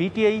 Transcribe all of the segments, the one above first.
PTI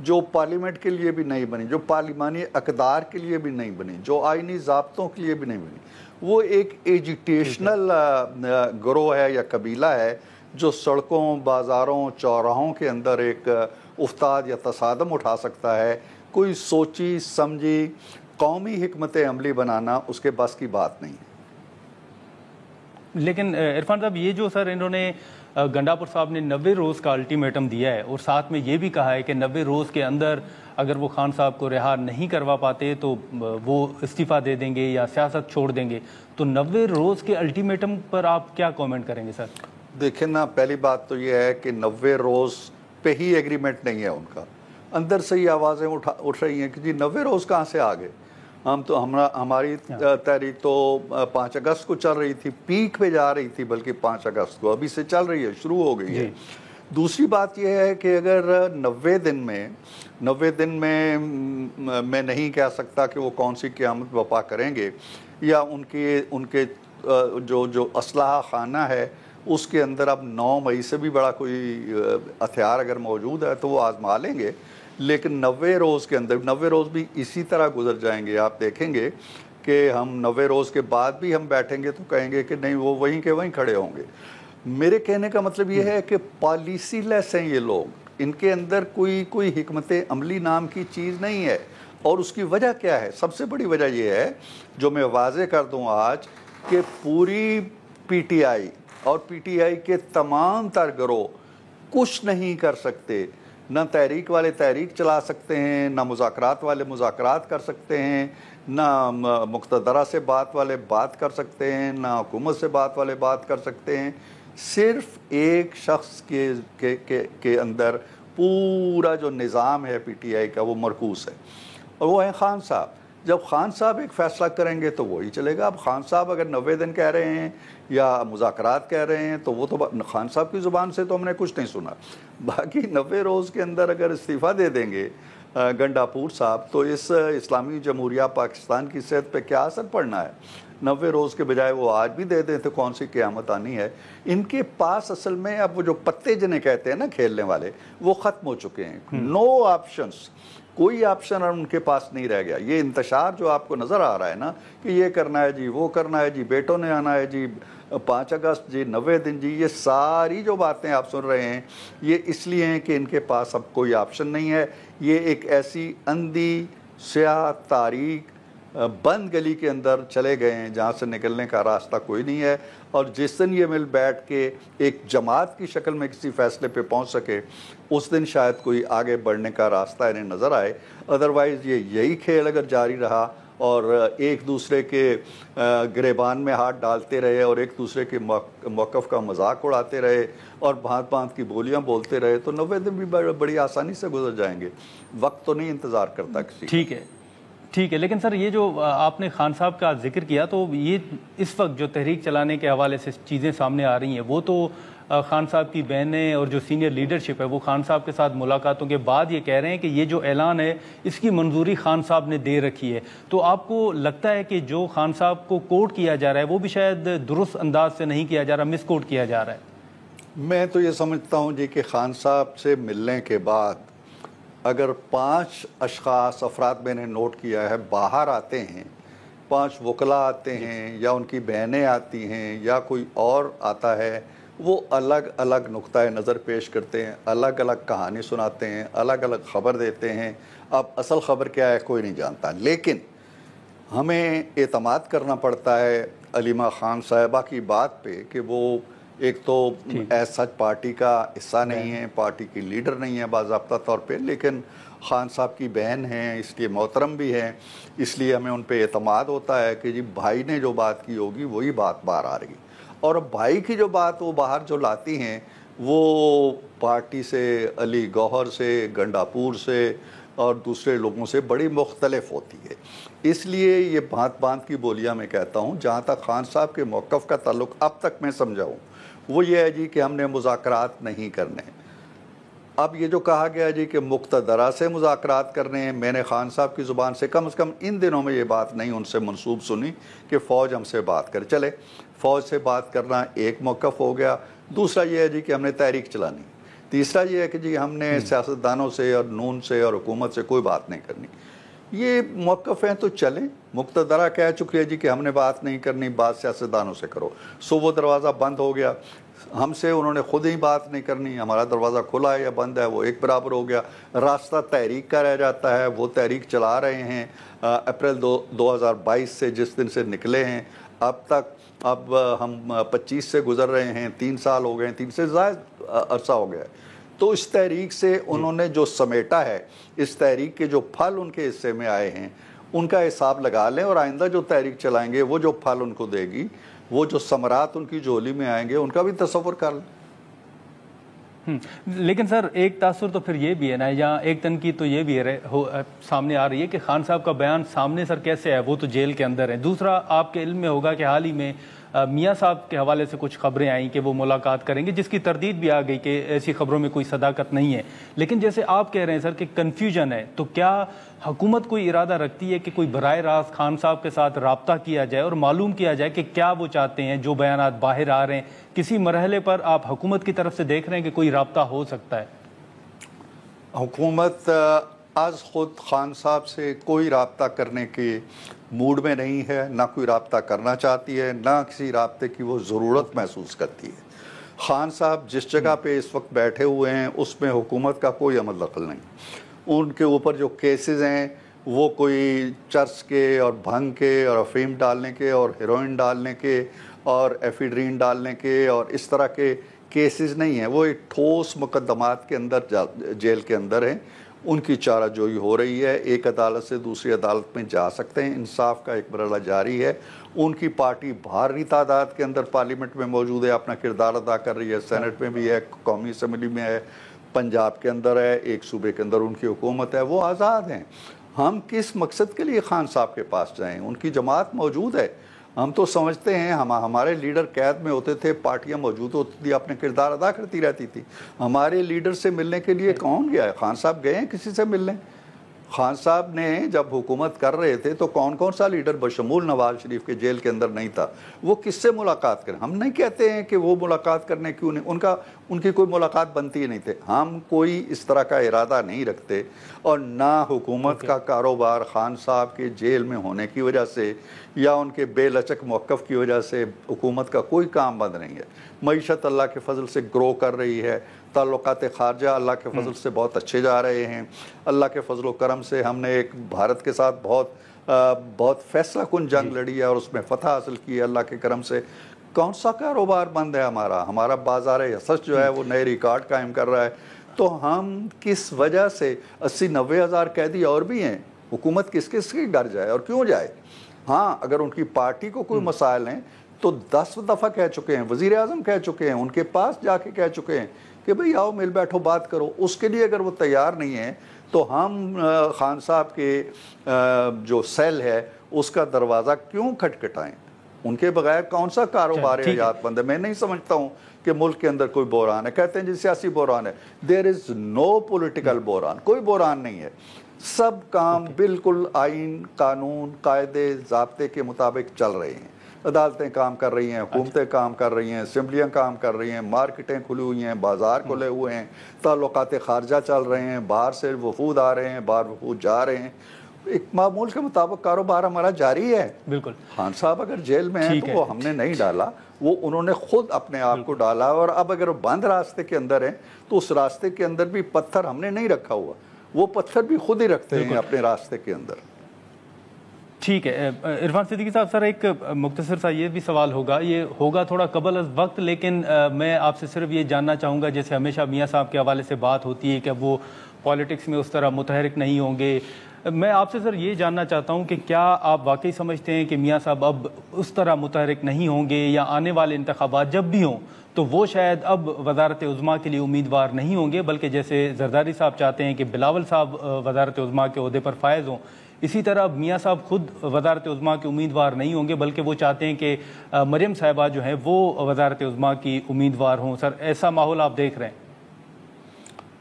جو parliament کے لیے بھی نہیں بنی، جو پارلیمانی اقدار کے لیے بھی نہیں بنی، جو آئینی ضابطوں کے لیے بھی نہیں بنی، وہ ایک ایجیٹیشنل گروہ ہے یا قبیلہ ہے جو سڑکوں، بازاروں، چوراہوں کے اندر ایک افتاد یا تصادم اٹھا سکتا ہے۔ کوئی سوچی سمجھی قومی حکمت عملی بنانا اس کے بس کی بات نہیں ہے۔ لیکن عرفان صاحب، یہ جو سر انہوں نے گنڈاپور صاحب نے 90 روز کا الٹیمیٹم دیا ہے اور ساتھ میں یہ بھی کہا ہے کہ 90 روز کے اندر اگر وہ خان صاحب کو رہا نہیں کروا پاتے تو وہ استعفیٰ دے دیں گے یا سیاست چھوڑ دیں گے، تو 90 روز کے الٹیمیٹم پر آپ کیا کومنٹ کریں گے سر؟ دیکھیں نا، پہلی بات تو یہ ہے کہ 90 روز پہ ہی ایگریمنٹ نہیں ہے ان کا، اندر سے ہی آوازیں اٹھ رہی ہیں کہ جی 90 روز کہاں سے آ گئے، ہماری تحریک تو 5 اگست کو چل رہی تھی، پیک پہ جا رہی تھی، بلکہ 5 اگست کو ابھی سے چل رہی ہے، شروع ہو گئی ہے۔ دوسری بات یہ ہے کہ اگر 90 دن میں میں نہیں کہہ سکتا کہ وہ کون سی قیامت برپا کریں گے، یا ان کے جو اسلحہ خانہ ہے اس کے اندر اب 9 مئی سے بھی بڑا کوئی ہتھیار اگر موجود ہے تو وہ آزما لیں گے، لیکن 90 روز کے اندر 90 روز بھی اسی طرح گزر جائیں گے۔ آپ دیکھیں گے کہ ہم 90 روز کے بعد بھی ہم بیٹھیں گے تو کہیں گے کہ نہیں، وہ وہیں کے وہیں kھڑے ہوں گے۔ میرے کہنے کا مطلب یہ ہے کہ پالیسی لیس ہیں یہ لوگ، ان کے اندر کوئی حکمت عملی نام کی چیز نہیں ہے۔ اور اس کی وجہ کیا ہے؟ سب سے بڑی وجہ یہ ہے جو میں واضح کر دوں آج، کہ پوری پی ٹی آئی اور پی ٹی آئی کے تمام تر گروہ کچھ نہیں کر سکتے۔ نہ تحریک والے تحریک چلا سکتے ہیں، نہ مذاکرات والے مذاکرات کر سکتے ہیں، نہ مقتدرہ سے بات والے بات کر سکتے ہیں، نہ حکومت سے بات والے بات کر سکتے ہیں۔ صرف ایک شخص کے اندر پورا جو نظام ہے پی ٹی آئی کا وہ مرکوز ہے، اور وہ ہے خان صاحب۔ جب خان صاحب ایک فیصلہ کریں گے تو وہی چلے گا۔ اب خان صاحب اگر 90 دن کہہ رہے ہیں یا مذاکرات کہہ رہے ہیں تو وہ تو خان صاحب کی زبان سے تو ہم نے کچھ نہیں سنا۔ باقی 90 روز کے اندر اگر استعفیٰ دے دیں گے گنڈاپور صاحب تو اس اسلامی جمہوریہ پاکستان کی صحت پہ کیا اثر پڑنا ہے؟ 90 روز کے بجائے وہ آج بھی دے دیں تو کون سی قیامت آنی ہے؟ ان کے پاس اصل میں اب وہ جو پتے جنہیں کہتے ہیں نا کھیلنے والے، وہ ختم ہو چکے ہیں۔ نو آپشنز، کوئی آپشن ان کے پاس نہیں رہ گیا۔ یہ انتشار جو آپ کو نظر آ رہا ہے نا کہ یہ کرنا ہے جی، وہ کرنا ہے جی، بیٹوں نے آنا ہے جی، 5 اگست جی، 90 دن جی، یہ ساری جو باتیں آپ سن رہے ہیں یہ اس لیے ہیں کہ ان کے پاس اب کوئی آپشن نہیں ہے۔ یہ ایک ایسی اندھی سیاہ تاریک بند گلی کے اندر چلے گئے ہیں جہاں سے نکلنے کا راستہ کوئی نہیں ہے، اور جس دن یہ مل بیٹھ کے ایک جماعت کی شکل میں کسی فیصلے پہ پہنچ سکے اس دن شاید کوئی آگے بڑھنے کا راستہ انہیں نظر آئے۔ ادروائز یہی کھیل اگر جاری رہا اور ایک دوسرے کے گریبان میں ہاتھ ڈالتے رہے اور ایک دوسرے کے موقف کا مذاق اڑاتے رہے اور بھانت بھانت کی بولیاں بولتے رہے تو 90 دن بھی بڑی آسانی سے گزر جائیں گے۔ وقت تو نہیں انتظار کرتا کسی۔ ٹھیک ہے، لیکن سر یہ جو آپ نے خان صاحب کا ذکر کیا تو یہ اس وقت جو تحریک چلانے کے حوالے سے چیزیں سامنے آ رہی ہیں وہ تو خان صاحب کی بہنیں اور جو سینئر لیڈرشپ ہے وہ خان صاحب کے ساتھ ملاقاتوں کے بعد یہ کہہ رہے ہیں کہ یہ جو اعلان ہے اس کی منظوری خان صاحب نے دے رکھی ہے۔ تو آپ کو لگتا ہے کہ جو خان صاحب کو کوٹ کیا جا رہا ہے وہ بھی شاید درست انداز سے نہیں کیا جا رہا، مس کوٹ کیا جا رہا ہے؟ میں تو یہ سمجھتا ہوں جی کہ خان صاحب سے ملنے کے بعد اگر 5 اشخاص افراد میں نے نوٹ کیا ہے باہر آتے ہیں، 5 وکلاء آتے ہیں یا ان کی بہنیں آتی ہیں یا کوئی اور آتا ہے، وہ الگ الگ نقطہ نظر پیش کرتے ہیں، الگ الگ کہانی سناتے ہیں، الگ الگ خبر دیتے ہیں۔ اب اصل خبر کیا ہے کوئی نہیں جانتا، لیکن ہمیں اعتماد کرنا پڑتا ہے علیمہ خان صاحبہ کی بات پہ کہ وہ ایک تو ایز سچ پارٹی کا حصہ نہیں ہے، پارٹی کی لیڈر نہیں ہے باضابطہ طور پہ، لیکن خان صاحب کی بہن ہیں، اس لیے محترم بھی ہیں، اس لیے ہمیں ان پہ اعتماد ہوتا ہے کہ جی بھائی نے جو بات کی ہوگی وہی بات باہر آ رہی۔ اور بھائی کی جو بات وہ باہر جو لاتی ہیں وہ پارٹی سے، علی گوہر سے، گنڈاپور سے اور دوسرے لوگوں سے بڑی مختلف ہوتی ہے۔ اس لیے یہ بھانت بھانت کی بولیاں میں کہتا ہوں۔ جہاں تک خان صاحب کے موقف کا تعلق اب تک میں سمجھا ہوں وہ یہ ہے جی کہ ہم نے مذاکرات نہیں کرنے۔ اب یہ جو کہا گیا جی کہ مقتدرہ سے مذاکرات کرنے ہیں، میں نے خان صاحب کی زبان سے کم ان دنوں میں یہ بات نہیں ان سے منسوب سنی کہ فوج ہم سے بات کرے۔ چلے فوج سے بات کرنا ایک موقف ہو گیا، دوسرا یہ ہے جی کہ ہم نے تحریک چلانی۔ تیسرا یہ ہے کہ جی ہم نے سیاستدانوں سے اور نون سے اور حکومت سے کوئی بات نہیں کرنی. یہ موقف ہیں تو چلیں. مقتدرہ کہہ چکی ہے جی کہ ہم نے بات نہیں کرنی, بات سیاستدانوں سے کرو. سو وہ دروازہ بند ہو گیا. ہم سے انہوں نے خود ہی بات نہیں کرنی, ہمارا دروازہ کھلا ہے یا بند ہے وہ ایک برابر ہو گیا. راستہ تحریک کا رہ جاتا ہے, وہ تحریک چلا رہے ہیں اپریل 2022 سے, جس دن سے نکلے ہیں اب تک. اب ہم 25 سے گزر رہے ہیں, 3 سال ہو گئے ہیں, 3 سے زائد عرصہ ہو گیا ہے. تو اس تحریک سے انہوں نے جو سمیٹا ہے, اس تحریک کے جو پھل ان کے حصے میں آئے ہیں ان کا حساب لگا لیں, اور آئندہ جو تحریک چلائیں گے وہ جو پھل ان کو دے گی, وہ جو ثمرات ان کی جھولی میں آئیں گے, ان کا بھی تصور کر لیں. لیکن سر ایک تاثر تو پھر یہ بھی ہے نا, یا ایک تنقید تو یہ بھی ہے سامنے آ رہی ہے کہ خان صاحب کا بیان سامنے سر کیسے ہے, وہ تو جیل کے اندر ہے. دوسرا آپ کے علم میں ہوگا کہ حال ہی میں میاں صاحب کے حوالے سے کچھ خبریں آئیں کہ وہ ملاقات کریں گے, جس کی تردید بھی آ گئی کہ ایسی خبروں میں کوئی صداقت نہیں ہے. لیکن جیسے آپ کہہ رہے ہیں سر کہ کنفیوژن ہے, تو کیا حکومت کوئی ارادہ رکھتی ہے کہ کوئی براہ راست خان صاحب کے ساتھ رابطہ کیا جائے اور معلوم کیا جائے کہ کیا وہ چاہتے ہیں؟ جو بیانات باہر آ رہے ہیں, کسی مرحلے پر آپ حکومت کی طرف سے دیکھ رہے ہیں کہ کوئی رابطہ ہو سکتا ہے؟ حکومت آج خود خان صاحب سے کوئی رابطہ کرنے کے موڈ میں نہیں ہے, نہ کوئی رابطہ کرنا چاہتی ہے, نہ کسی رابطے کی وہ ضرورت محسوس کرتی ہے. خان صاحب جس جگہ پہ اس وقت بیٹھے ہوئے ہیں اس میں حکومت کا کوئی عمل دخل نہیں. ان کے اوپر جو کیسز ہیں وہ کوئی چرس کے اور بھنگ کے اور افیم ڈالنے کے اور ہیروئن ڈالنے کے اور ایفیڈرین ڈالنے کے اور اس طرح کے کیسز نہیں ہیں. وہ ایک ٹھوس مقدمات کے اندر جیل کے اندر ہیں. ان کی چارہ جوئی ہو رہی ہے, ایک عدالت سے دوسری عدالت میں جا سکتے ہیں, انصاف کا ایک مرحلہ جاری ہے. ان کی پارٹی بھاری تعداد کے اندر پارلیمنٹ میں موجود ہے, اپنا کردار ادا کر رہی ہے, سینٹ میں بھی ہے, قومی اسمبلی میں ہے, پنجاب کے اندر ہے, ایک صوبے کے اندر ان کی حکومت ہے, وہ آزاد ہیں. ہم کس مقصد کے لیے خان صاحب کے پاس جائیں؟ ان کی جماعت موجود ہے. ہم تو سمجھتے ہیں ہمارے لیڈر قید میں ہوتے تھے, پارٹیاں موجود ہوتی تھی, اپنے کردار ادا کرتی رہتی تھی. ہمارے لیڈر سے ملنے کے لیے کون گیا ہے؟ خان صاحب گئے ہیں کسی سے ملنے؟ خان صاحب نے جب حکومت کر رہے تھے تو کون کون سا لیڈر بشمول نواز شریف کے جیل کے اندر نہیں تھا؟ وہ کس سے ملاقات کریں؟ ہم نہیں کہتے ہیں کہ وہ ملاقات کرنے کیوں نہیں, ان کی کوئی ملاقات بنتی ہی نہیں تھے. ہم کوئی اس طرح کا ارادہ نہیں رکھتے, اور نہ حکومت کا کاروبار خان صاحب کے جیل میں ہونے کی وجہ سے یا ان کے بے لچک موقف کی وجہ سے حکومت کا کوئی کام بند نہیں ہے. معیشت اللہ کے فضل سے گرو کر رہی ہے, تعلقات خارجہ اللہ کے فضل سے بہت اچھے جا رہے ہیں. اللہ کے فضل و کرم سے ہم نے ایک بھارت کے ساتھ بہت فیصلہ کن جنگ لڑی ہے اور اس میں فتح حاصل کی ہے اللہ کے کرم سے. کون سا کاروبار بند ہے ہمارا بازار حصص جو ہے وہ نئے ریکارڈ قائم کر رہا ہے. تو ہم کس وجہ سے 80-90 ہزار قیدی اور بھی ہیں, حکومت کس کس کے گھر جائے اور کیوں جائے؟ ہاں اگر ان کی پارٹی کو کوئی مسائل ہیں تو 10 دفعہ کہہ چکے ہیں, وزیر اعظم کہہ چکے ہیں, ان کے پاس جا کے کہہ چکے ہیں کہ بھئی آؤ مل بیٹھو بات کرو. اس کے لیے اگر وہ تیار نہیں ہیں تو ہم خان صاحب کے جو سیل ہے اس کا دروازہ کیوں کھٹکھٹائیں؟ ان کے بغیر کون سا کاروبار حیات بند ہے؟ میں نہیں سمجھتا ہوں کہ ملک کے اندر کوئی بحران ہے. کہتے ہیں جی سیاسی بحران ہے. دیر از نو پولیٹیکل بحران, کوئی بحران نہیں ہے. سب کام بالکل آئین, قانون, قاعدے, ضابطے کے مطابق چل رہے ہیں. عدالتیں کام کر رہی ہیں, حکومتیں کام کر رہی ہیں, اسمبلیاں کام کر رہی ہیں, مارکیٹیں کھلی ہوئی ہیں, بازار کھلے ہوئے ہیں, تعلقات خارجہ چل رہے ہیں, باہر سے وفود آ رہے ہیں, باہر وفود جا رہے ہیں. ایک معمول کے مطابق کاروبار ہمارا جاری ہے. بالکل. خان صاحب اگر جیل میں ہیں تو وہ ہم نے نہیں ڈالا, وہ انہوں نے خود اپنے آپ کو ڈالا. اور اب اگر بند راستے کے اندر ہیں تو اس راستے کے اندر بھی پتھر ہم نے نہیں رکھا ہوا, وہ پتھر بھی خود ہی رکھتے ہیں اپنے راستے کے اندر. ٹھیک ہے عرفان صدیقی صاحب, سر ایک مختصر سا یہ بھی سوال ہوگا, یہ ہوگا تھوڑا قبل از وقت, لیکن میں آپ سے صرف یہ جاننا چاہوں گا, جیسے ہمیشہ میاں صاحب کے حوالے سے بات ہوتی ہے کہ وہ پالیٹکس میں اس طرح متحرک نہیں ہوں گے. میں آپ سے سر یہ جاننا چاہتا ہوں کہ کیا آپ واقعی سمجھتے ہیں کہ میاں صاحب اب اس طرح متحرک نہیں ہوں گے, یا آنے والے انتخابات جب بھی ہوں تو وہ شاید اب وزارت عظمیٰ کے لیے امیدوار نہیں ہوں گے, بلکہ جیسے زرداری صاحب چاہتے ہیں کہ بلاول صاحب وزارت عظمیٰ کے عہدے پر فائز ہوں, اسی طرح میاں صاحب خود وزارت عظمیٰ کے امیدوار نہیں ہوں گے, بلکہ وہ چاہتے ہیں کہ مریم صاحبہ جو ہیں وہ وزارت عظمیٰ کی امیدوار ہوں. سر ایسا ماحول آپ دیکھ رہے ہیں؟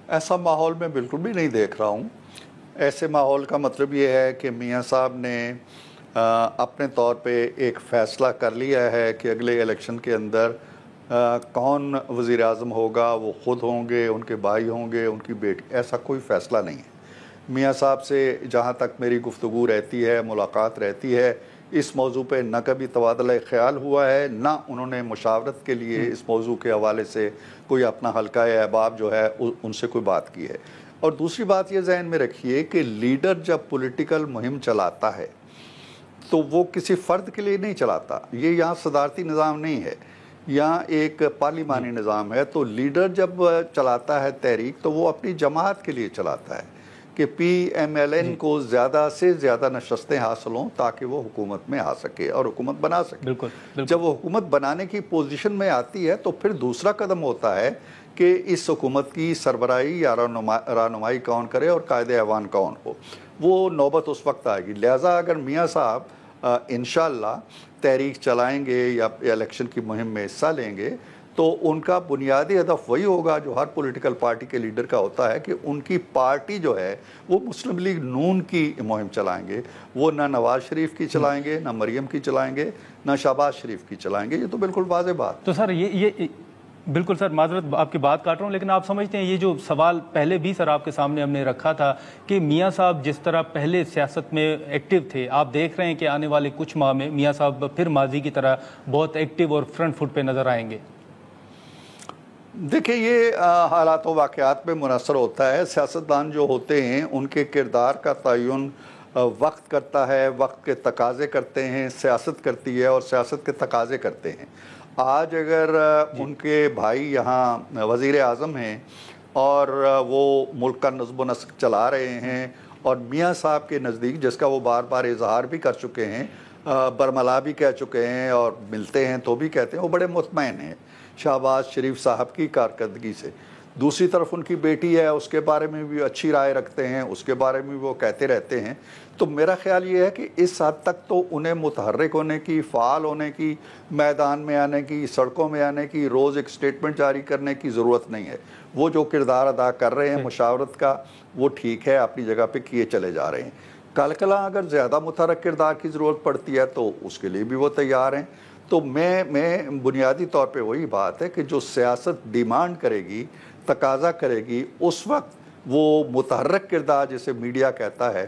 ایسا ماحول میں بالکل بھی نہیں دیکھ رہا ہوں. ایسے ماحول کا مطلب یہ ہے کہ میاں صاحب نے اپنے طور پہ ایک فیصلہ کر لیا ہے کہ اگلے الیکشن کے اندر کون وزیر اعظم ہوگا، وہ خود ہوں گے، ان کے بھائی ہوں گے، ان کی بیٹی، ایسا کوئی فیصلہ نہیں ہے۔ میاں صاحب سے جہاں تک میری گفتگو رہتی ہے، ملاقات رہتی ہے، اس موضوع پہ نہ کبھی تبادلہ خیال ہوا ہے، نہ انہوں نے مشاورت کے لیے اس موضوع کے حوالے سے کوئی اپنا حلقہ احباب جو ہے ان سے کوئی بات کی ہے۔ اور دوسری بات یہ ذہن میں رکھیے کہ لیڈر جب پولیٹیکل مہم چلاتا ہے تو وہ کسی فرد کے لیے نہیں چلاتا، یہ یہاں صدارتی نظام نہیں ہے، یہاں ایک پارلیمانی نظام ہے۔ تو لیڈر جب چلاتا ہے تحریک تو وہ اپنی جماعت کے لیے چلاتا ہے کہ پی ایم ایل این کو زیادہ سے زیادہ نشستیں حاصل ہوں تاکہ وہ حکومت میں آ سکے اور حکومت بنا سکے۔ جب وہ حکومت بنانے کی پوزیشن میں آتی ہے تو پھر دوسرا قدم ہوتا ہے کہ اس حکومت کی سربراہی یا رہنمائی کون کرے اور قائد ایوان کون ہو، وہ نوبت اس وقت آئے گی۔ لہٰذا اگر میاں صاحب انشاءاللہ تحریک چلائیں گے یا الیکشن کی مہم میں حصہ لیں گے تو ان کا بنیادی ہدف وہی ہوگا جو ہر پولیٹیکل پارٹی کے لیڈر کا ہوتا ہے کہ ان کی پارٹی جو ہے وہ مسلم لیگ نون کی مہم چلائیں گے۔ وہ نہ نواز شریف کی چلائیں گے، نہ مریم کی چلائیں گے، نہ شہباز شریف کی چلائیں گے۔ یہ تو بالکل واضح بات۔ تو سر یہ بالکل سر، معذرت آپ کی بات کاٹ رہا ہوں، لیکن آپ سمجھتے ہیں یہ جو سوال پہلے بھی سر آپ کے سامنے ہم نے رکھا تھا کہ میاں صاحب جس طرح پہلے سیاست میں ایکٹیو تھے، آپ دیکھ رہے ہیں کہ آنے والے کچھ ماہ میں میاں صاحب پھر ماضی کی طرح بہت ایکٹیو اور فرنٹ فٹ پہ نظر آئیں گے؟ دیکھیں، یہ حالات و واقعات پہ منحصر ہوتا ہے۔ سیاستدان جو ہوتے ہیں ان کے کردار کا تعین وقت کرتا ہے، وقت کے تقاضے کرتے ہیں، سیاست کرتی ہے اور سیاست کے تقاضے کرتے ہیں۔ آج اگر ان کے بھائی یہاں وزیر اعظم ہیں اور وہ ملک کا نظم و نسق چلا رہے ہیں اور میاں صاحب کے نزدیک، جس کا وہ بار بار اظہار بھی کر چکے ہیں، برملا بھی کہہ چکے ہیں اور ملتے ہیں تو بھی کہتے ہیں، وہ بڑے مطمئن ہیں شہباز شریف صاحب کی کارکردگی سے۔ دوسری طرف ان کی بیٹی ہے، اس کے بارے میں بھی اچھی رائے رکھتے ہیں، اس کے بارے میں وہ کہتے رہتے ہیں۔ تو میرا خیال یہ ہے کہ اس حد تک تو انہیں متحرک ہونے کی، فعال ہونے کی، میدان میں آنے کی، سڑکوں میں آنے کی، روز ایک سٹیٹمنٹ جاری کرنے کی ضرورت نہیں ہے۔ وہ جو کردار ادا کر رہے ہیں مشاورت کا، وہ ٹھیک ہے، اپنی جگہ پہ کیے چلے جا رہے ہیں۔ کل کلاں اگر زیادہ متحرک کردار کی ضرورت پڑتی ہے تو اس کے لیے بھی وہ تیار ہیں۔ تو میں بنیادی طور پہ وہی بات ہے کہ جو سیاست ڈیمانڈ کرے گی، تقاضا کرے گی، اس وقت وہ متحرک کردار جسے میڈیا کہتا ہے،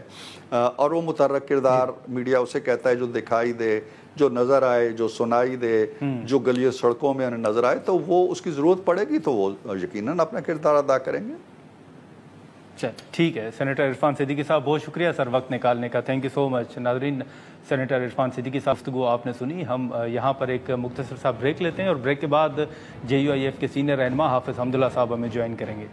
اور وہ متحرک کردار میڈیا اسے کہتا ہے جو دکھائی دے، جو نظر آئے، جو سنائی دے، جو گلیوں سڑکوں میں انہیں نظر آئے، تو وہ اس کی ضرورت پڑے گی تو وہ یقیناً اپنا کردار ادا کریں گے۔ ٹھیک ہے سینیٹر عرفان صدیقی صاحب، بہت شکریہ سر وقت نکالنے کا، تھینک یو سو مچ۔ ناظرین، سینیٹر عرفان صدیقی صاحب گفتگو آپ نے سنی۔ ہم یہاں پر ایک مختصر سا بریک لیتے ہیں اور بریک کے بعد JUIF کے سینئر رہنما حافظ حمداللہ صاحب ہمیں جوائن کریں گے۔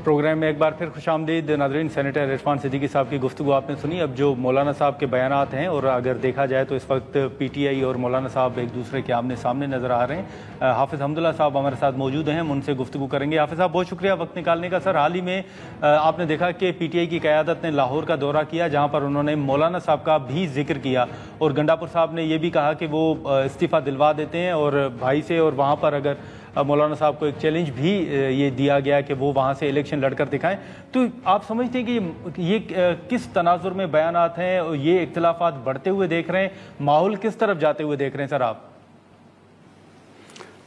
پروگرام میں ایک بار پھر خوش آمدید ناظرین۔ سینیٹر عرفان صدیقی صاحب کی گفتگو آپ نے سنی۔ اب جو مولانا صاحب کے بیانات ہیں، اور اگر دیکھا جائے تو اس وقت PTI اور مولانا صاحب ایک دوسرے کے آمنے سامنے نظر آ رہے ہیں۔ حافظ حمداللہ صاحب ہمارے ساتھ موجود ہیں، ہم ان سے گفتگو کریں گے۔ حافظ صاحب، بہت شکریہ وقت نکالنے کا۔ سر، حال ہی میں آپ نے دیکھا کہ PTI کی قیادت نے لاہور کا دورہ کیا، جہاں پر انہوں نے مولانا صاحب کا بھی ذکر کیا، اور گنڈاپور صاحب نے یہ بھی کہا کہ وہ استعفیٰ دلوا دیتے ہیں اور بھائی سے، اور وہاں پر اگر مولانا صاحب کو ایک چیلنج بھی یہ دیا گیا کہ وہ وہاں سے الیکشن لڑ کر دکھائیں۔ تو آپ سمجھتے ہیں کہ یہ کس تناظر میں بیانات ہیں، اور یہ اختلافات بڑھتے ہوئے دیکھ رہے ہیں، ماحول کس طرف جاتے ہوئے دیکھ رہے ہیں سر آپ؟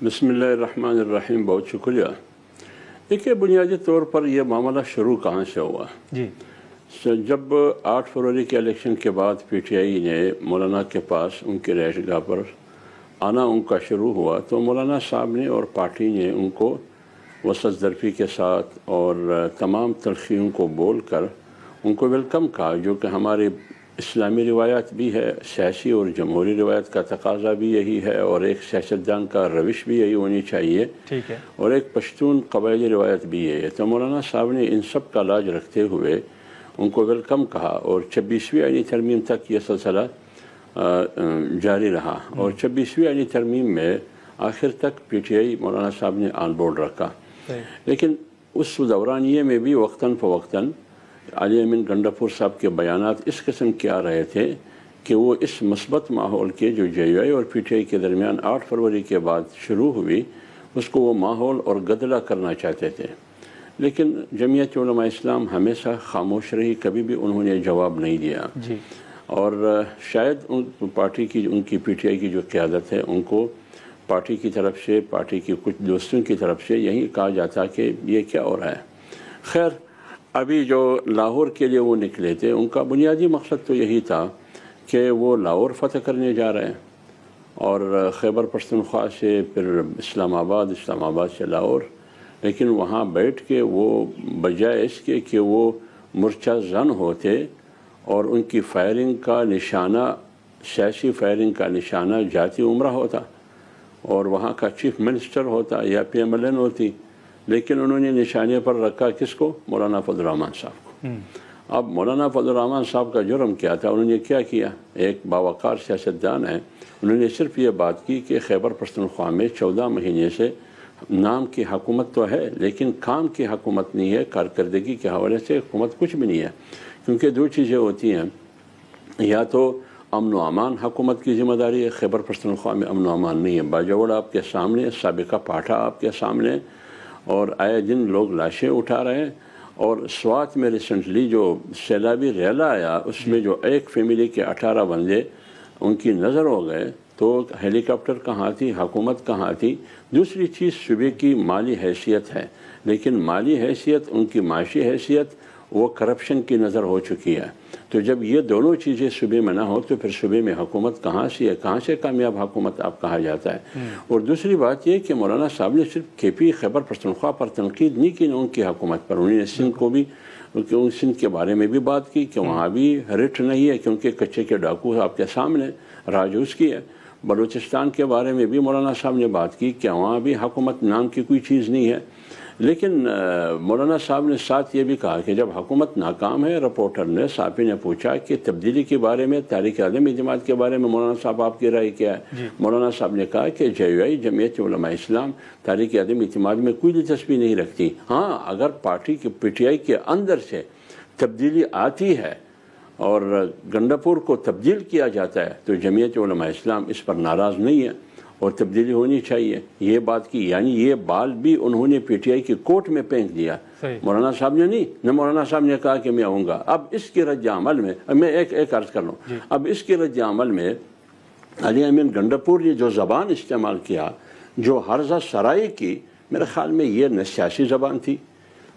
بسم اللہ الرحمن الرحیم، بہت شکریہ۔ دیکھیے، بنیادی طور پر یہ معاملہ شروع کہاں سے ہوا؟ جی، جب 8 فروری کے الیکشن کے بعد PTI نے مولانا کے پاس ان کے رہائش گاہ پر آنا ان کا شروع ہوا، تو مولانا صاحب نے اور پارٹی نے ان کو وسط ظرفی کے ساتھ اور تمام تلخیوں کو بول کر ان کو ویلکم کہا، جو کہ ہماری اسلامی روایت بھی ہے، سیاسی اور جمہوری روایت کا تقاضا بھی یہی ہے، اور ایک سیاستدان کا روش بھی یہی ہونی چاہیے، ٹھیک ہے، اور ایک پشتون قبائلی روایت بھی یہی ہے۔ تو مولانا صاحب نے ان سب کا لاج رکھتے ہوئے ان کو ویلکم کہا، اور 26ویں آئینی ترمیم تک یہ سلسلہ جاری رہا، اور 26ویں آئینی ترمیم میں آخر تک PTI مولانا صاحب نے آن بورڈ رکھا۔ لیکن اس دورانیے میں بھی وقتاً فوقتاً علی امین گنڈاپور صاحب کے بیانات اس قسم کے آ رہے تھے کہ وہ اس مثبت ماحول کے جو JUI اور PTI کے درمیان 8 فروری کے بعد شروع ہوئی، اس کو وہ ماحول اور گدلہ کرنا چاہتے تھے۔ لیکن جمعیت علماء اسلام ہمیشہ خاموش رہی، کبھی بھی انہوں نے جواب نہیں دیا۔ جی، اور شاید ان پارٹی کی ان کی پی ٹی آئی کی جو قیادت ہے ان کو پارٹی کی طرف سے پارٹی کی کچھ دوستوں کی طرف سے یہی کہا جاتا کہ یہ کیا ہو رہا ہے. خیر ابھی جو لاہور کے لیے وہ نکلے تھے ان کا بنیادی مقصد تو یہی تھا کہ وہ لاہور فتح کرنے جا رہے ہیں اور خیبر پختونخوا سے پھر اسلام آباد سے لاہور. لیکن وہاں بیٹھ کے وہ بجائے اس کے کہ وہ مرچہ زن ہوتے اور ان کی فائرنگ کا نشانہ سیاسی فائرنگ کا نشانہ جاتی عمرہ ہوتا اور وہاں کا چیف منسٹر ہوتا یا پی ایم ایل این ہوتی، لیکن انہوں نے نشانے پر رکھا کس کو؟ مولانا فضل الرحمان صاحب کو. اب مولانا فضل الرحمان صاحب کا جرم کیا تھا؟ انہوں نے کیا کیا؟ ایک باوقار سیاستدان ہے، انہوں نے صرف یہ بات کی کہ خیبر پختونخوا میں 14 مہینے سے نام کی حکومت تو ہے لیکن کام کی حکومت نہیں ہے، کارکردگی کے حوالے سے حکومت کچھ بھی نہیں ہے. کیونکہ دو چیزیں ہوتی ہیں، یا تو امن و امان حکومت کی ذمہ داری ہے، خیبر پختونخوا میں امن و امان نہیں ہے. باجوڑ آپ کے سامنے، سابقہ پاٹھا آپ کے سامنے، اور آئے دن لوگ لاشیں اٹھا رہے ہیں. اور سوات میں ریسنٹلی جو سیلابی ریلا آیا اس میں جو ایک فیملی کے 18 بندے ان کی نظر ہو گئے تو ہیلی کاپٹر کہاں تھی، حکومت کہاں تھی؟ دوسری چیز صوبے کی مالی حیثیت ہے، لیکن مالی حیثیت ان کی معاشی حیثیت وہ کرپشن کی نظر ہو چکی ہے. تو جب یہ دونوں چیزیں صوبے میں نہ ہو تو پھر صوبے میں حکومت کہاں سے ہے؟ کہاں سے کامیاب حکومت آپ کہا جاتا ہے؟ اور دوسری بات یہ کہ مولانا صاحب نے صرف کے پی خیبر پختونخوا پر تنقید نہیں کی، نہ ان کی حکومت پر. انہوں نے سندھ کو بھی، سندھ کے بارے میں بھی بات کی کہ وہاں بھی رٹ نہیں ہے کیونکہ کچے کے ڈاکو آپ کے سامنے راج اس کی ہے. بلوچستان کے بارے میں بھی مولانا صاحب نے بات کی کہ وہاں بھی حکومت نام کی کوئی چیز نہیں ہے. لیکن مولانا صاحب نے ساتھ یہ بھی کہا کہ جب حکومت ناکام ہے، رپورٹر نے صحافی نے پوچھا کہ تبدیلی کے بارے میں، تحریک عدم اعتماد کے بارے میں مولانا صاحب آپ کی رائے کیا ہے؟ مولانا صاحب نے کہا کہ JUI جمعیت علماء اسلام تحریک عدم اعتماد میں کوئی دلچسپی نہیں رکھتی. ہاں اگر پارٹی کے PTI کے اندر سے تبدیلی آتی ہے اور گنڈاپور کو تبدیل کیا جاتا ہے تو جمعیت علماء اسلام اس پر ناراض نہیں ہے اور تبدیلی ہونی چاہیے. یہ بات کی، یعنی یہ بال بھی انہوں نے PTI کی کوٹ میں پھینک دیا. مولانا صاحب نے نہیں، نہ مولانا صاحب نے کہا کہ میں آؤں گا. اب اس کے رد عمل میں میں ایک عرض کر لوں، اب اس کے رد عمل میں علی امین گنڈاپور نے جو زبان استعمال کیا، جو حرزہ سرائی کی، میرے خیال میں یہ نہ سیاسی زبان تھی،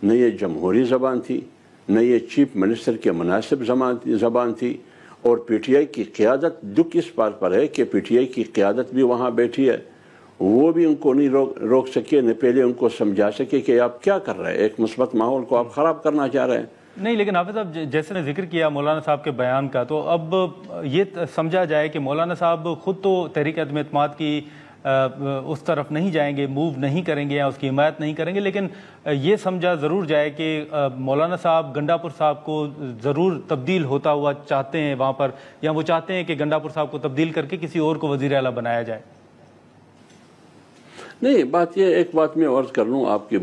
نہ یہ جمہوری زبان تھی، نہ یہ چیف منسٹر کے مناسب زبان تھی. اور PTI کی قیادت دکھ اس بات پر ہے کہ PTI کی قیادت بھی وہاں بیٹھی ہے، وہ بھی ان کو نہیں روک سکے، نہ پہلے ان کو سمجھا سکے کہ آپ کیا کر رہے ہیں، ایک مثبت ماحول کو آپ خراب کرنا چاہ رہے ہیں. نہیں، لیکن حافظ صاحب جیسے نے ذکر کیا مولانا صاحب کے بیان کا، تو اب یہ سمجھا جائے کہ مولانا صاحب خود تو تحریک عدم اعتماد کی اس طرف نہیں جائیں گے، موو نہیں کریں گے یا اس کی حمایت نہیں کریں گے، لیکن یہ سمجھا ضرور جائے کہ مولانا صاحب گنڈاپور صاحب کو ضرور تبدیل ہوتا ہوا چاہتے ہیں وہاں پر، یا وہ چاہتے ہیں کہ گنڈاپور صاحب کو تبدیل کر کے کسی اور کو وزیر اعلیٰ بنایا جائے. نہیں، بات یہ ایک بات میں عرض کر لوں، آپ کے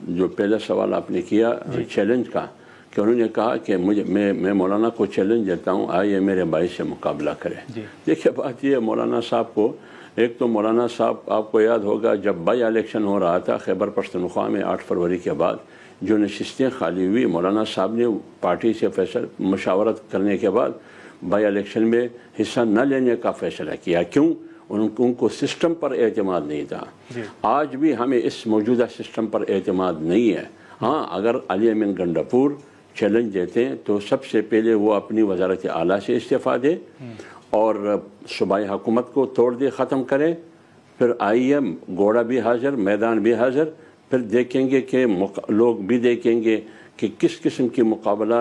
جو پہلا سوال آپ نے کیا چیلنج کا، کہ انہوں نے کہا کہ میں مولانا کو چیلنج دیتا ہوں، آئیے میرے بھائی سے مقابلہ کریں. دیکھیے بات یہ مولانا صاحب کو، ایک تو مولانا صاحب آپ کو یاد ہوگا جب بائی الیکشن ہو رہا تھا خیبر پختونخوا میں 8 فروری کے بعد جو نشستیں خالی ہوئی، مولانا صاحب نے پارٹی سے مشاورت کرنے کے بعد بائی الیکشن میں حصہ نہ لینے کا فیصلہ کیا. کیوں؟ ان کو سسٹم پر اعتماد نہیں تھا. آج بھی ہمیں اس موجودہ سسٹم پر اعتماد نہیں ہے. ہاں اگر علی امین گنڈاپور چیلنج دیتے ہیں تو سب سے پہلے وہ اپنی وزارت اعلیٰ سے استعفیٰ دے اور صوبائی حکومت کو توڑ دے، ختم کرے. پھر آئیے گھوڑا بھی حاضر، میدان بھی حاضر، پھر دیکھیں گے کہ لوگ بھی دیکھیں گے کہ کس قسم کی مقابلہ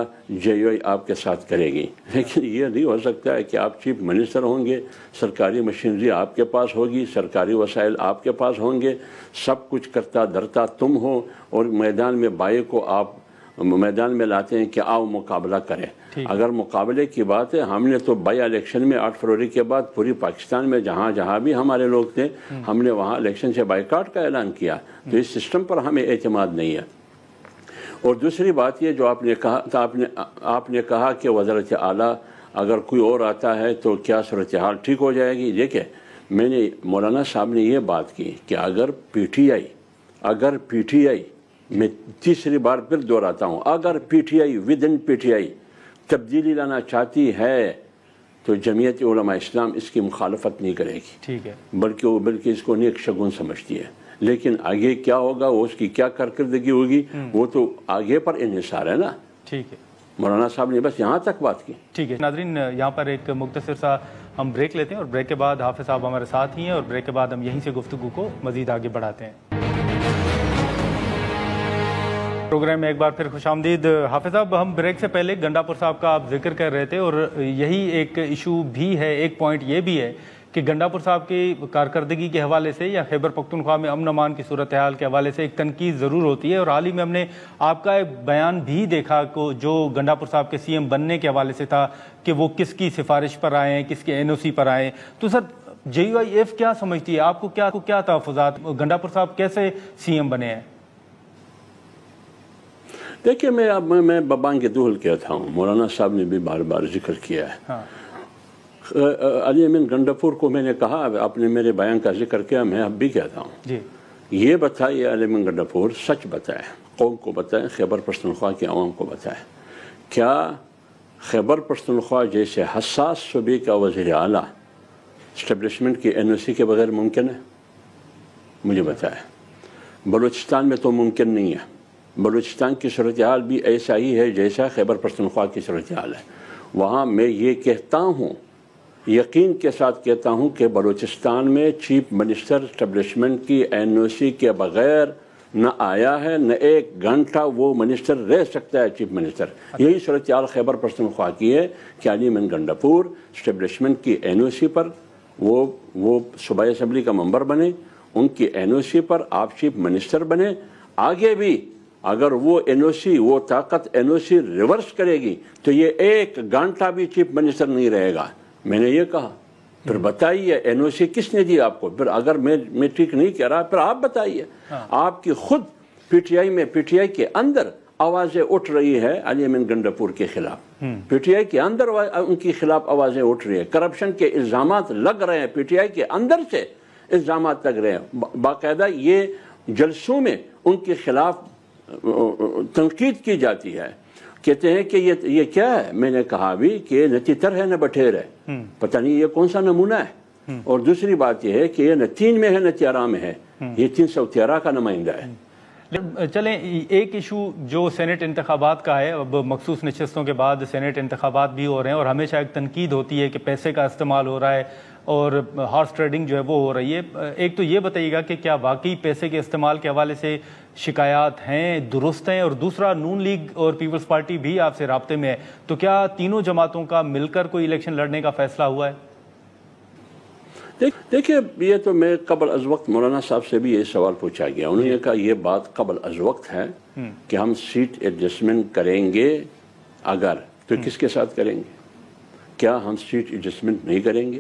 JUI آپ کے ساتھ کرے گی. لیکن یہ نہیں ہو سکتا ہے کہ آپ چیف منسٹر ہوں گے، سرکاری مشینری آپ کے پاس ہوگی، سرکاری وسائل آپ کے پاس ہوں گے، سب کچھ کرتا دھرتا تم ہو، اور میدان میں بھائی کو آپ میدان میں لاتے ہیں کہ آؤ مقابلہ کریں. اگر مقابلے کی بات ہے، ہم نے تو بائی الیکشن میں 8 فروری کے بعد پوری پاکستان میں جہاں بھی ہمارے لوگ تھے، ہم نے وہاں الیکشن سے بائیکاٹ کا اعلان کیا. تو اس سسٹم پر ہمیں اعتماد نہیں ہے. اور دوسری بات یہ جو آپ نے کہا، آپ نے کہا کہ وزارت اعلیٰ اگر کوئی اور آتا ہے تو کیا صورتحال ٹھیک ہو جائے گی. دیکھیں، میں نے مولانا صاحب نے یہ بات کی کہ اگر PTI میں تیسری بار پھر دہراتا ہوں، اگر PTI ود ان PTI تبدیلی لانا چاہتی ہے تو جمعیت علماء اسلام اس کی مخالفت نہیں کرے گی، ٹھیک ہے، بلکہ اس کو نیک شگون سمجھتی ہے. لیکن آگے کیا ہوگا، وہ اس کی کیا کارکردگی ہوگی، وہ تو آگے پر انحصار ہے نا. ٹھیک ہے، مولانا صاحب نے بس یہاں تک بات کی. ٹھیک ہے. ناظرین یہاں پر ایک مختصر سا ہم بریک لیتے ہیں اور بریک کے بعد حافظ صاحب ہمارے ساتھ ہی ہیں اور بریک کے بعد ہم یہیں سے گفتگو کو مزید آگے بڑھاتے ہیں. پروگرام میں ایک بار پھر خوش آمدید. حافظ صاحب، ہم بریک سے پہلے گنڈاپور صاحب کا آپ ذکر کر رہے تھے اور یہی ایک ایشو بھی ہے، ایک پوائنٹ یہ بھی ہے کہ گنڈاپور صاحب کی کارکردگی کے حوالے سے یا خیبر پختونخوا میں امن امان کی صورتحال کے حوالے سے ایک تنقید ضرور ہوتی ہے. اور حال ہی میں ہم نے آپ کا ایک بیان بھی دیکھا جو گنڈاپور صاحب کے سی ایم بننے کے حوالے سے تھا کہ وہ کس کی سفارش پر آئے ہیں، کس کے این او سی پر آئے ہیں. تو سر JUIF کیا سمجھتی ہے، آپ کو کیا تحفظات، گنڈاپور صاحب کیسے سی ایم بنے ہیں؟ دیکھیے میں ببانگ دہل کہتا ہوں، مولانا صاحب نے بھی بار بار ذکر کیا ہے. ہاں، علی امین گنڈاپور کو میں نے کہا، آپ نے میرے بیان کا ذکر کیا، میں اب بھی کہتا ہوں جی، یہ بتائیے علی امین گنڈاپور سچ بتائے، قوم کو بتائیں، خیبر پختونخوا کے عوام کو بتائیں، کیا خیبر پختونخوا جیسے حساس صوبے کا وزیر اعلیٰ اسٹیبلشمنٹ کی NOC کے بغیر ممکن ہے؟ مجھے بتائیں. بلوچستان میں تو ممکن نہیں ہے. بلوچستان کی صورتحال بھی ایسا ہی ہے جیسا خیبر پختونخوا کی صورتحال ہے. وہاں میں یہ کہتا ہوں، یقین کے ساتھ کہتا ہوں کہ بلوچستان میں چیف منسٹر اسٹیبلشمنٹ کی NOC کے بغیر نہ آیا ہے، نہ ایک گھنٹہ وہ منسٹر رہ سکتا ہے چیف منسٹر. یہی صورتحال خیبر پختونخوا کی ہے کہ علی امین گنڈاپور اسٹیبلشمنٹ کی NOC پر وہ صوبائی اسمبلی کا ممبر بنے، ان کی NOC پر آپ چیف منسٹر بنے. آگے بھی اگر وہ NOC، وہ طاقت NOC ریورس کرے گی تو یہ ایک گھنٹہ بھی چیف منسٹر نہیں رہے گا. میں نے یہ کہا. پھر بتائیے NOC کس نے دی آپ کو؟ پھر اگر میں ٹھیک نہیں کہہ رہا، پھر آپ بتائیے. آپ کی خود PTI کے اندر آوازیں اٹھ رہی ہے علی امین گنڈاپور کے خلاف. PTI کے اندر ان کے خلاف آوازیں اٹھ رہی ہے. کرپشن کے الزامات لگ رہے ہیں، PTI کے اندر سے الزامات لگ رہے ہیں. باقاعدہ یہ جلسوں میں ان کے خلاف تنقید کی جاتی ہے. کہتے ہیں کہ یہ کیا ہے؟ میں نے کہا بھی کہ نہ تیتر ہے نہ بٹھیر ہے. پتہ نہیں یہ کون سا نمونہ ہے. اور دوسری بات یہ ہے کہ یہ نہ 3 میں ہے نہ 13 میں ہے، یہ 313 کا نمائندہ ہے. چلیں ایک ایشو جو سینٹ انتخابات کا ہے، اب مخصوص نشستوں کے بعد سینٹ انتخابات بھی ہو رہے ہیں اور ہمیشہ ایک تنقید ہوتی ہے کہ پیسے کا استعمال ہو رہا ہے اور ہارس ٹریڈنگ جو ہے وہ ہو رہی ہے. ایک تو یہ بتائیے گا کہ کیا واقعی پیسے کے استعمال کے حوالے سے شکایات ہیں، درست ہیں؟ اور دوسرا، نون لیگ اور پیپلز پارٹی بھی آپ سے رابطے میں ہے، تو کیا تینوں جماعتوں کا مل کر کوئی الیکشن لڑنے کا فیصلہ ہوا ہے؟ دیکھیے، یہ تو میں قبل از وقت مولانا صاحب سے بھی یہ سوال پوچھا گیا. انہوں نے کہا یہ بات قبل از وقت ہے کہ ہم سیٹ ایڈجسٹمنٹ کریں گے. اگر تو کس کے ساتھ کریں گے؟ کیا ہم سیٹ ایڈجسٹمنٹ نہیں کریں گے؟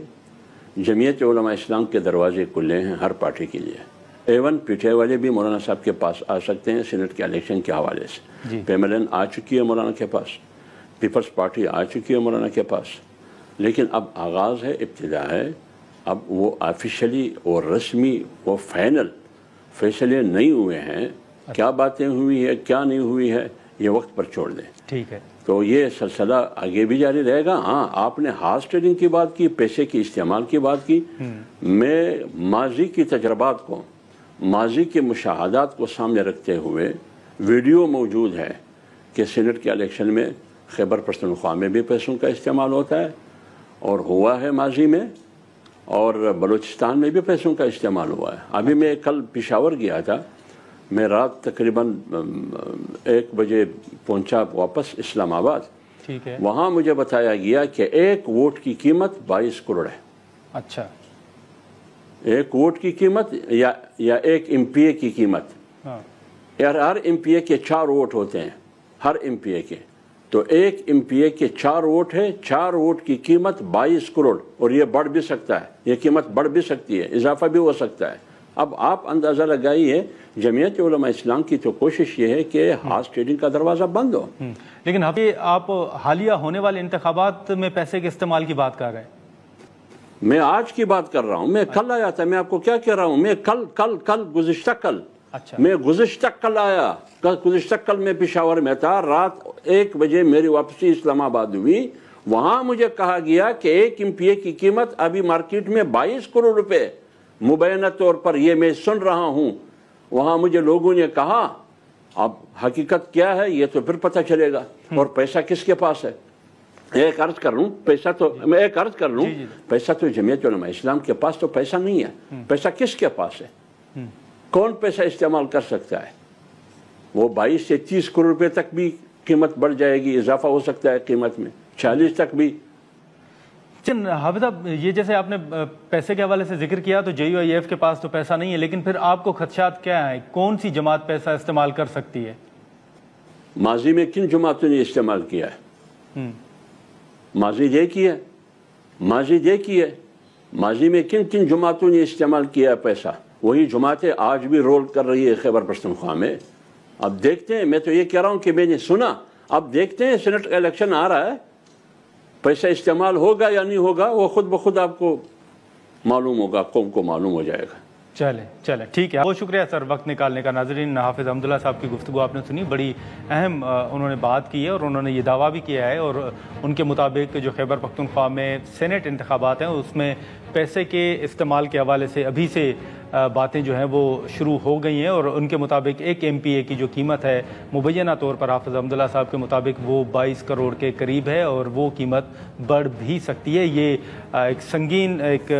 جمعیت علماء اسلام کے دروازے کھلے ہیں ہر پارٹی کے لیے. ایون PTI والے بھی مولانا صاحب کے پاس آ سکتے ہیں سینٹ کے الیکشن کے حوالے سے. PMLN آ چکی ہے مولانا کے پاس، پیپلز پارٹی آ چکی ہے مولانا کے پاس. لیکن اب آغاز ہے، ابتدا ہے. اب وہ آفیشلی اور رسمی وہ فائنل فیصلے نہیں ہوئے ہیں. کیا باتیں ہوئی ہے، کیا نہیں ہوئی ہے، یہ وقت پر چھوڑ دیں. ٹھیک ہے. تو یہ سلسلہ آگے بھی جاری رہے گا. ہاں، آپ نے ہارس ٹریڈنگ کی بات کی، پیسے کے استعمال کی بات کی. میں ماضی کی تجربات کو، ماضی کے مشاہدات کو سامنے رکھتے ہوئے، ویڈیو موجود ہے کہ سینٹ کے الیکشن میں خیبر پختونخوا میں بھی پیسوں کا استعمال ہوتا ہے اور ہوا ہے ماضی میں، اور بلوچستان میں بھی پیسوں کا استعمال ہوا ہے. ابھی میں کل پشاور گیا تھا. میں رات تقریباً 1 بجے پہنچا واپس اسلام آباد. ٹھیک ہے. وہاں مجھے بتایا گیا کہ 1 ووٹ کی قیمت 22 کروڑ ہے. اچھا. 1 ووٹ کی قیمت یا 1 MPA کی قیمت. یار ہر MPA کے 4 ووٹ ہوتے ہیں، ہر MPA کے. تو 1 MPA کے 4 ووٹ ہے. 4 ووٹ کی قیمت 22 کروڑ. اور یہ بڑھ بھی سکتا ہے، یہ قیمت بڑھ بھی سکتی ہے، اضافہ بھی ہو سکتا ہے. اب آپ اندازہ لگائیے. جمعیت علماء اسلام کی تو کوشش یہ ہے کہ ہارس ٹریڈنگ کا دروازہ بند ہو. لیکن آپ حالیہ ہونے والے انتخابات میں پیسے کے استعمال کی بات کر رہے ہیں. میں آج کی بات کر رہا ہوں. میں کل آیا تھا. میں آپ کو کیا کہہ رہا ہوں؟ میں گزشتہ کل میں گزشتہ کل آیا. گزشتہ کل میں پشاور میں تھا. رات 1 بجے میری واپسی اسلام آباد ہوئی وہاں مجھے کہا گیا کہ ایک MPA کی قیمت ابھی مارکیٹ میں 22 کروڑ روپے مبینہ طور پر، یہ میں سن رہا ہوں. وہاں مجھے لوگوں نے کہا اب حقیقت کیا ہے یہ تو پھر پتہ چلے گا، اور پیسہ کس کے پاس ہے. ایک عرض کر لوں پیسہ تو جمعیت علماء اسلام کے پاس تو پیسہ نہیں ہے. پیسہ کس کے پاس ہے؟ کون پیسہ استعمال کر سکتا ہے؟ وہ 22 سے 30 کروڑ روپے تک بھی قیمت بڑھ جائے گی، اضافہ ہو سکتا ہے قیمت میں، 40 تک بھی. حافظ صاحب، یہ جیسے آپ نے پیسے کے حوالے سے ذکر کیا تو JUIF کے پاس تو پیسہ نہیں ہے، لیکن پھر آپ کو خدشات کیا ہیں؟ کون سی جماعت پیسہ استعمال کر سکتی ہے؟ ماضی میں کن جماعتوں نے استعمال کیا ہے؟ ماضی دیکھیے، ماضی میں کن جماعتوں نے استعمال کیا ہے پیسہ؟ وہی جماعتیں آج بھی رول کر رہی ہے خیبر پختونخوا میں. اب دیکھتے ہیں، میں تو یہ کہہ رہا ہوں کہ میں نے سنا، اب دیکھتے ہیں سینٹ الیکشن آ رہا ہے، پیسہ استعمال ہوگا یا نہیں ہوگا وہ خود بخود آپ کو معلوم ہوگا، قوم کو معلوم ہو جائے گا. چلے ٹھیک ہے، بہت شکریہ سر وقت نکالنے کا. ناظرین، حافظ حمداللہ صاحب کی گفتگو آپ نے سنی، بڑی اہم انہوں نے بات کی ہے، اور انہوں نے یہ دعویٰ بھی کیا ہے، اور ان کے مطابق جو خیبر پختونخوا میں سینٹ انتخابات ہیں اس میں پیسے کے استعمال کے حوالے سے ابھی سے باتیں جو ہیں وہ شروع ہو گئی ہیں، اور ان کے مطابق ایک MPA کی جو قیمت ہے مبینہ طور پر حافظ حمداللہ صاحب کے مطابق وہ 22 کروڑ کے قریب ہے، اور وہ قیمت بڑھ بھی سکتی ہے. یہ ایک سنگین ایک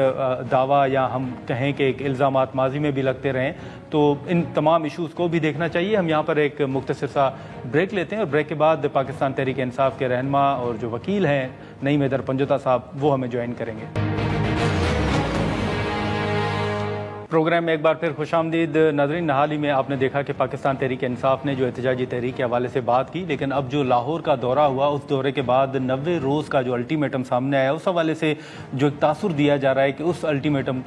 دعویٰ، یا ہم کہیں کہ ایک الزامات ماضی میں بھی لگتے رہیں، تو ان تمام ایشوز کو بھی دیکھنا چاہیے. ہم یہاں پر ایک مختصر سا بریک لیتے ہیں، اور بریک کے بعد پاکستان تحریک انصاف کے رہنما اور جو وکیل ہیں نعیم حیدر پنجوتا صاحب، وہ ہمیں جوائن کریں گے. پروگرام میں ایک بار پھر خوش آمدید. ناظرین، حال ہی میں آپ نے دیکھا کہ پاکستان تحریک انصاف نے جو احتجاجی تحریک کے حوالے سے بات کی، لیکن اب جو لاہور کا دورہ ہوا اس دورے کے بعد 90 روز کا جو الٹیمیٹم سامنے آیا، اس حوالے سے جو ایک تاثر دیا جا رہا ہے کہ اس الٹیمیٹم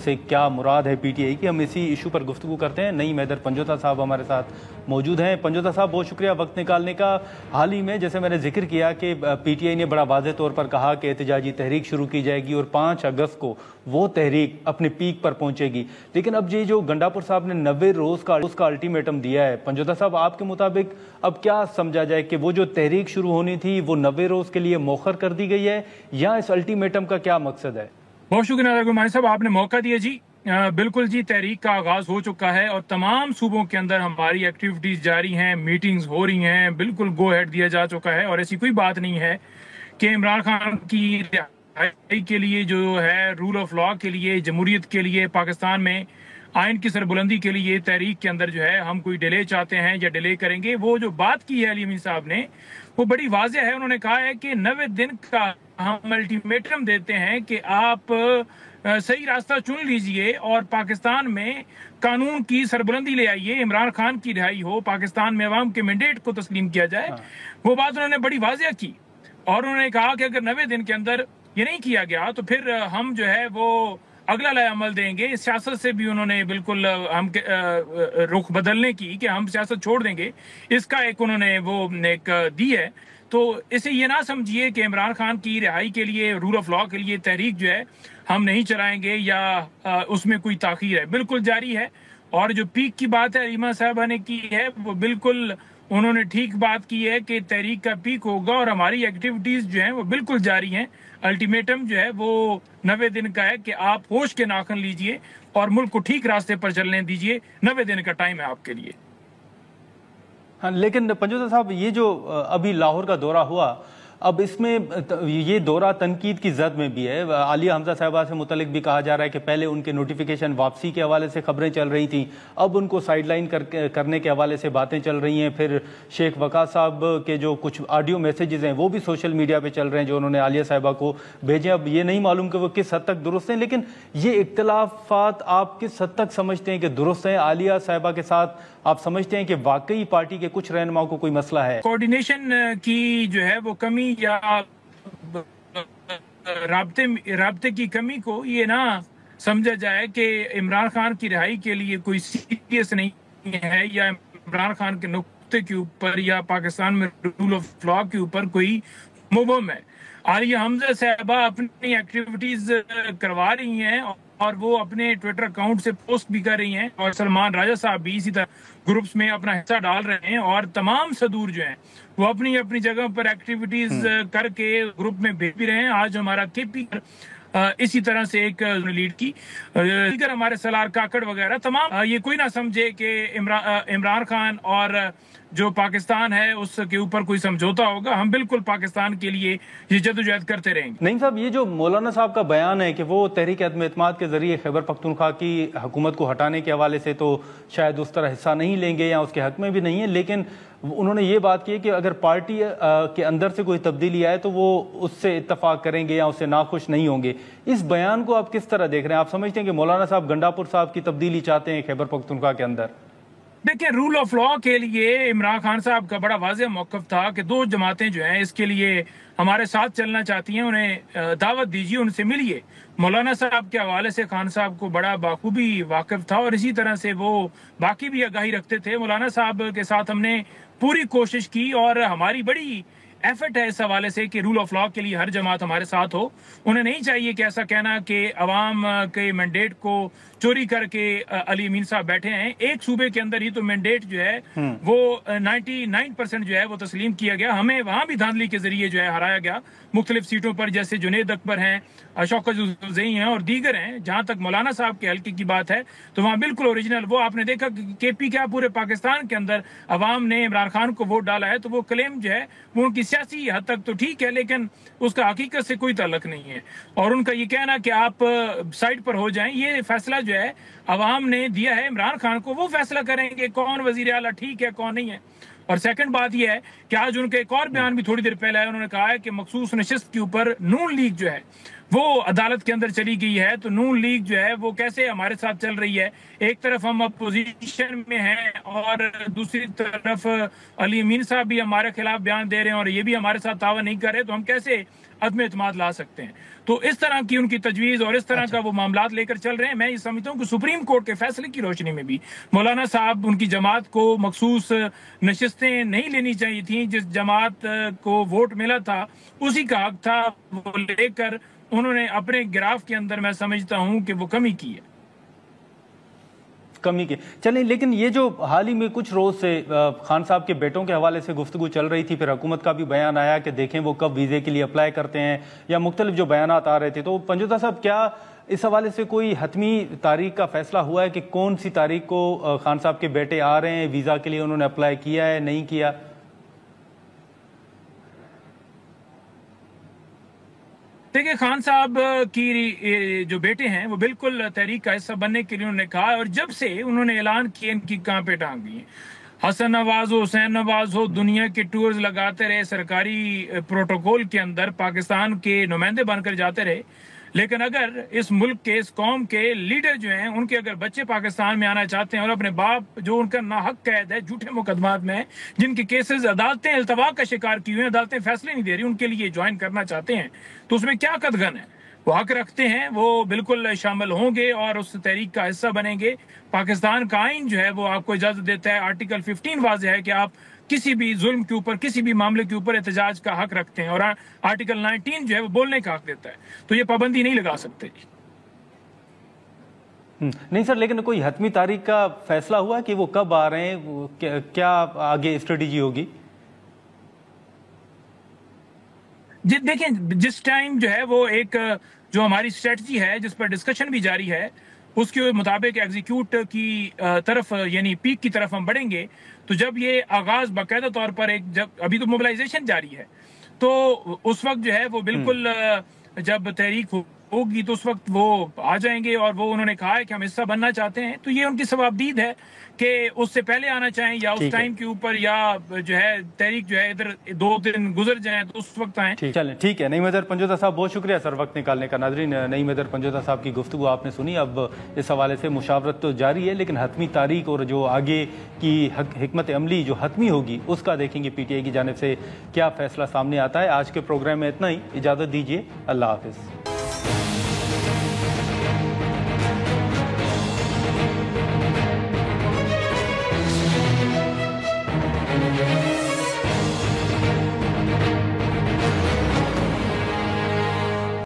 سے کیا مراد ہے PTI کی، ہم اسی ایشو پر گفتگو کرتے ہیں. نعیم حیدر پنجوتا صاحب ہمارے ساتھ موجود ہیں. پنجوتا صاحب، بہت شکریہ وقت نکالنے کا. حال ہی میں جیسے میں نے ذکر کیا کہ PTI نے بڑا واضح طور پر کہا کہ احتجاجی تحریک شروع کی جائے گی اور 5 اگست کو وہ تحریک اپنے پیک پر پہنچے گی، لیکن اب جو گنڈا پور صاحب نے 90 روز کا الٹیمیٹم دیا ہے، پنجوتا صاحب آپ کے مطابق اب کیا سمجھا جائے کہ وہ جو تحریک شروع ہونی تھی وہ 90 روز کے لیے مؤخر کر دی گئی ہے، یا اس الٹیمیٹم کا کیا مقصد ہے؟ بہت شکریہ ناظر گمانی صاحب، آپ نے موقع دیا. جی بالکل جی، تحریک کا آغاز ہو چکا ہے اور تمام صوبوں کے اندر ہماری ایکٹیویٹیز جاری ہیں، میٹنگز ہو رہی ہیں، بالکل گو ہیڈ دیا جا چکا ہے. اور ایسی کوئی بات نہیں ہے کہ عمران خان کی رہائی کے لیے جو ہے، رول آف لا کے لیے، جمہوریت کے لیے، پاکستان میں آئین کی سربلندی کے لیے تحریک کے اندر جو ہے ہم کوئی ڈیلے چاہتے ہیں یا ڈیلے کریں گے. وہ جو بات کی ہے علی امین صاحب نے وہ بڑی واضح ہے. انہوں نے کہا ہے کہ 90 دن کا ہم الٹیمیٹم دیتے ہیں کہ آپ صحیح راستہ چن لیجئے اور پاکستان میں قانون کی سربلندی لے آئیے، عمران خان کی رہائی ہو، پاکستان میں عوام کے مینڈیٹ کو تسلیم کیا جائے. وہ بات انہوں نے بڑی واضح کی، اور انہوں نے کہا کہ اگر 90 دن کے اندر یہ نہیں کیا گیا تو پھر ہم جو ہے وہ اگلا لائے عمل دیں گے. سیاست سے بھی انہوں نے بالکل ہم رخ بدلنے کی کہ ہم سیاست چھوڑ دیں گے، اس کا ایک انہوں نے وہ ایک دی ہے. تو اسے یہ نہ سمجھیے کہ عمران خان کی رہائی کے لیے، رول آف لا کے لیے تحریک جو ہے ہم نہیں چلائیں گے یا اس میں کوئی تاخیر ہے، بالکل جاری ہے. اور جو پیک کی بات ہے ریما صاحبہ نے کی ہے وہ بالکل انہوں نے ٹھیک بات کی ہے کہ تحریک کا پیک ہوگا اور ہماری ایکٹیویٹیز جو ہیں وہ بالکل جاری ہیں. الٹیمیٹم جو ہے وہ 90 دن کا ہے کہ آپ ہوش کے ناخن لیجئے اور ملک کو ٹھیک راستے پر چلنے دیجئے. 90 دن کا ٹائم ہے آپ کے لیے. ہاں، لیکن پنجوتا صاحب، یہ جو ابھی لاہور کا دورہ ہوا، اب اس میں یہ دورہ تنقید کی زد میں بھی ہے. عالیہ حمزہ صاحبہ سے متعلق بھی کہا جا رہا ہے کہ پہلے ان کے نوٹیفیکیشن واپسی کے حوالے سے خبریں چل رہی تھیں، اب ان کو سائیڈ لائن کرنے کے حوالے سے باتیں چل رہی ہیں. پھر شیخ وقاص صاحب کے جو کچھ آڈیو میسیجز ہیں وہ بھی سوشل میڈیا پہ چل رہے ہیں جو انہوں نے عالیہ صاحبہ کو بھیجے. اب یہ نہیں معلوم کہ وہ کس حد تک درست ہیں، لیکن یہ اختلافات آپ کس حد تک سمجھتے ہیں کہ درست ہیں؟ عالیہ صاحبہ کے ساتھ آپ سمجھتے ہیں کہ واقعی پارٹی کے کچھ رہنماؤں کو کوئی مسئلہ ہے؟ کوارڈینیشن کی جو ہے وہ کمی یا رابطے کی کمی کو یہ نہ سمجھا جائے کہ عمران خان کی رہائی کے لیے کوئی سیریس نہیں ہے یا عمران خان کے نقطے کے اوپر یا پاکستان میں رول آف لا کے اوپر کوئی مبہم ہے. عالیہ حمزہ صاحبہ اپنی ایکٹیویٹیز کروا رہی ہیں اور وہ اپنے ٹویٹر اکاؤنٹ سے پوسٹ بھی کر رہی ہیں، اور سلمان راجہ صاحب بھی اسی طرح گروپس میں اپنا حصہ ڈال رہے ہیں، اور تمام صدور جو ہیں وہ اپنی اپنی جگہ پر ایکٹیویٹیز کر کے گروپ میں بھیج بھی رہے ہیں۔ آج ہمارا کے پی اسی طرح سے ایک لیڈ کی، دیگر ہمارے سلار کاکڑ وغیرہ تمام، یہ کوئی نہ سمجھے کہ عمران خان اور جو پاکستان ہے اس کے اوپر کوئی سمجھوتا ہوگا۔ ہم بالکل پاکستان کے لیے یہ جدوجہد کرتے رہیں گے۔ نعیم صاحب، یہ جو مولانا صاحب کا بیان ہے کہ وہ تحریک عدم اعتماد کے ذریعے خیبر پختونخوا کی حکومت کو ہٹانے کے حوالے سے تو شاید اس طرح حصہ نہیں لیں گے یا اس کے حق میں بھی نہیں ہے، لیکن انہوں نے یہ بات کی کہ اگر پارٹی کے اندر سے کوئی تبدیلی آئے تو وہ اس سے اتفاق کریں گے یا اس سے ناخوش نہیں ہوں گے۔ اس بیان کو آپ کس طرح دیکھ رہے ہیں؟ آپ سمجھتے ہیں کہ مولانا صاحب گنڈاپور صاحب کی تبدیلی چاہتے ہیں خیبر پختونخوا کے اندر؟ دیکھیں، رول آف لا کے لیے عمران خان صاحب کا بڑا واضح موقف تھا کہ دو جماعتیں جو ہیں اس کے لیے ہمارے ساتھ چلنا چاہتی ہیں، انہیں دعوت دیجیے، ان سے ملیے۔ مولانا صاحب کے حوالے سے خان صاحب کو بڑا بخوبی واقف تھا، اور اسی طرح سے وہ باقی بھی آگاہی رکھتے تھے۔ مولانا صاحب کے ساتھ ہم نے پوری کوشش کی، اور ہماری بڑی ایفرٹ ہے اس حوالے سے کہ رول آف لا کے لیے ہر جماعت ہمارے ساتھ ہو۔ انہیں نہیں چاہیے کہ ایسا کہنا کہ عوام کے مینڈیٹ کو چوری کر کے علی امین صاحب بیٹھے ہیں۔ ایک صوبے کے اندر ہی تو مینڈیٹ جو ہے وہ 99% جو ہے وہ تسلیم کیا گیا، ہمیں وہاں بھی دھاندلی کے ذریعے جو ہے ہرایا گیا مختلف سیٹوں پر، جیسے جنید اکبر ہیں، شوکت زئی ہیں اور دیگر ہیں۔ جہاں تک مولانا صاحب کے حلقے کی بات ہے تو وہاں بالکل اوریجنل، وہ آپ نے دیکھا کہ پی کیا پورے پاکستان کے اندر عوام نے عمران خان کو ووٹ ڈالا ہے، تو وہ کلیم جو ہے وہ ان کی سیاسی حد تک تو ٹھیک ہے، لیکن اس کا حقیقت سے کوئی تعلق نہیں ہے۔ اور ان کا یہ کہنا کہ آپ سائڈ پر ہو جائیں، یہ فیصلہ جو ہے عوام نے دیا ہے عمران خان کو، وہ فیصلہ کریں گے کون وزیر اعلیٰ ٹھیک ہے کون نہیں ہے۔ اور سیکنڈ بات یہ ہے کہ آج ان کا ایک اور بیان بھی تھوڑی دیر پہلے ہے، انہوں نے کہا ہے کہ مخصوص نشست کے اوپر نون لیگ جو ہے وہ عدالت کے اندر چلی گئی ہے، تو نون لیگ جو ہے وہ کیسے ہمارے ساتھ چل رہی ہے؟ ایک طرف ہم اپوزیشن میں ہیں اور دوسری طرف علی امین صاحب بھی ہمارے خلاف بیان دے رہے ہیں اور یہ بھی ہمارے ساتھ تعاون نہیں کر رہے، تو ہم کیسے عدم اعتماد لا سکتے ہیں؟ تو اس طرح کی ان کی تجویز اور اس طرح کا وہ معاملات لے کر چل رہے ہیں۔ میں یہ سمجھتا ہوں کہ سپریم کورٹ کے فیصلے کی روشنی میں بھی مولانا صاحب ان کی جماعت کو مخصوص نشستیں نہیں لینی چاہیے تھیں، جس جماعت کو ووٹ ملا تھا اسی کا حق تھا، وہ لے کر انہوں نے اپنے گراف کے اندر میں سمجھتا ہوں کہ وہ کمی کی ہے۔ کمی کی چلیں، لیکن یہ جو حال ہی میں کچھ روز سے خان صاحب کے بیٹوں کے حوالے سے گفتگو چل رہی تھی، پھر حکومت کا بھی بیان آیا کہ دیکھیں وہ کب ویزے کے لیے اپلائی کرتے ہیں، یا مختلف جو بیانات آ رہے تھے، تو پنجوتا صاحب کیا اس حوالے سے کوئی حتمی تاریخ کا فیصلہ ہوا ہے کہ کون سی تاریخ کو خان صاحب کے بیٹے آ رہے ہیں، ویزا کے لیے انہوں نے اپلائی کیا ہے نہیں کیا؟ دیکھیں، خان صاحب کی جو بیٹے ہیں وہ بالکل تحریک کا حصہ بننے کے لیے انہوں نے کہا، اور جب سے انہوں نے اعلان کیا ان کی کہاں پہ ٹانگ گئی ہیں۔ حسن نواز ہو، حسین نواز ہو، دنیا کے ٹورز لگاتے رہے، سرکاری پروٹوکول کے اندر پاکستان کے نمائندے بن کر جاتے رہے، لیکن اگر اس ملک کے، اس قوم کے لیڈر جو ہیں، ان کے اگر بچے پاکستان میں آنا چاہتے ہیں اور اپنے باپ جو ان کا ناحق قید ہے جھوٹے مقدمات میں، جن کے کیسز عدالتیں التوا کا شکار کی ہوئے ہیں، عدالتیں فیصلے نہیں دے رہی، ان کے لیے جوائن کرنا چاہتے ہیں، تو اس میں کیا قدغن ہے؟ وہ حق رکھتے ہیں، وہ بالکل شامل ہوں گے اور اس تحریک کا حصہ بنیں گے۔ پاکستان کا آئین جو ہے وہ آپ کو اجازت دیتا ہے، آرٹیکل 15 واضح ہے کہ آپ کسی بھی ظلم کے اوپر، کسی بھی معاملے کے اوپر احتجاج کا حق رکھتے ہیں، اور آرٹیکل 19 جو ہے وہ بولنے کا حق دیتا ہے، تو یہ پابندی نہیں لگا سکتے۔ نہیں سر، لیکن کوئی حتمی تاریخ کا فیصلہ ہوا کہ وہ کب آ رہے ہیں، کیا آگے اسٹریٹجی ہوگی؟ جی دیکھیں، جس ٹائم جو ہے وہ ایک جو ہماری اسٹریٹجی ہے جس پر ڈسکشن بھی جاری ہے، اس کے مطابق ایگزیکیوٹ کی طرف، یعنی پیک کی طرف ہم بڑھیں گے، تو جب یہ آغاز باقاعدہ طور پر ابھی تو موبلائزیشن جاری ہے، تو اس وقت جو ہے وہ بالکل جب تحریک ہوگی تو اس وقت وہ آ جائیں گے، اور وہ انہوں نے کہا ہے کہ ہم حصہ بننا چاہتے ہیں، تو یہ ان کی ثوابدید ہے کہ اس سے پہلے آنا چاہیں یا اس ٹائم کے اوپر، یا جو ہے تحریک جو ہے ادھر 2 دن گزر جائیں تو اس وقت آئیں۔ چلیں ٹھیک ہے۔ نعیم حیدر پنجوتا صاحب بہت شکریہ سر وقت نکالنے کا۔ ناظرین، نعیم حیدر پنجوتا صاحب کی گفتگو آپ نے سنی۔ اب اس حوالے سے مشاورت تو جاری ہے، لیکن حتمی تاریخ اور جو آگے کی حکمت عملی جو حتمی ہوگی اس کا دیکھیں گے پی ٹی آئی کی جانب سے کیا فیصلہ سامنے آتا ہے۔ آج کے پروگرام میں اتنا ہی، اجازت دیجیے، اللہ حافظ۔